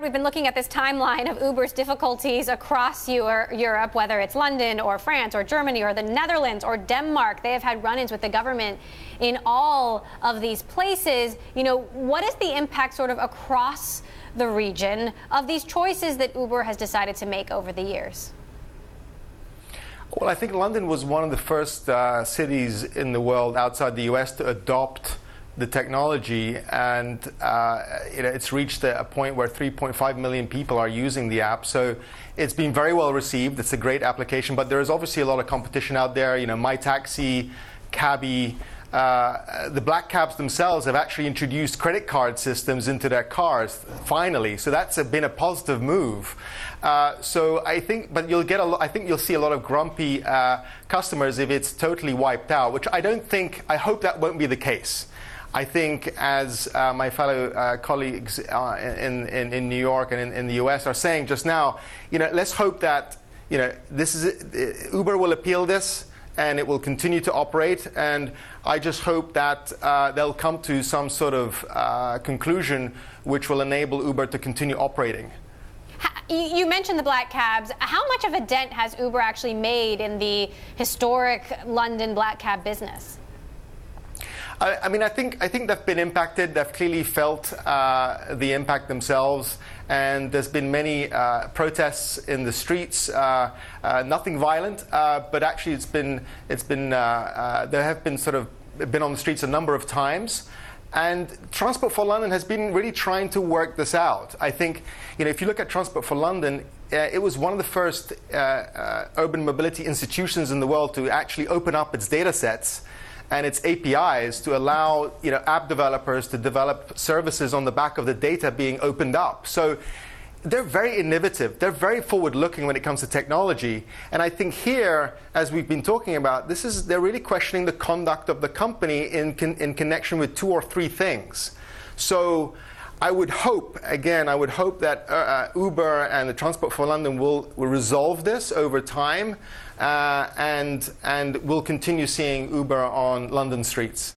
we've been looking at this timeline of Uber's difficulties across Europe, whether it's London or France or Germany or the Netherlands or Denmark. They have had run-ins with the government in all of these places. You know, what is the impact sort of across the region of these choices that Uber has decided to make over the years? Well, I think London was one of the first cities in the world outside the US to adopt the technology, and it's reached a point where 3.5 million people are using the app. So it's been very well received. It's a great application, but there is obviously a lot of competition out there. You know, My Taxi, Cabby, the black cabs themselves have actually introduced credit card systems into their cars, finally. So that's been a positive move. So I think, but you'll get I think you'll see a lot of grumpy customers if it's totally wiped out, which I don't think, I hope that won't be the case. I think, as my fellow colleagues in New York and in the US are saying just now, you know, let's hope that, you know, Uber will appeal this and it will continue to operate, and I just hope that they'll come to some sort of conclusion which will enable Uber to continue operating. You mentioned the black cabs. How much of a dent has Uber actually made in the historic London black cab business? I mean, I think they've been impacted. They've clearly felt the impact themselves, and there's been many protests in the streets. Nothing violent, but actually, there have been been on the streets a number of times. And Transport for London has been really trying to work this out. I think, you know, if you look at Transport for London, it was one of the first urban mobility institutions in the world to actually open up its data sets and its APIs to allow, you know, app developers to develop services on the back of the data being opened up. So they're very innovative. They're very forward-looking when it comes to technology. And I think here, as we've been talking about, they're really questioning the conduct of the company in connection with 2 or 3 things. So I would hope that Uber and the Transport for London will resolve this over time, and we'll continue seeing Uber on London streets.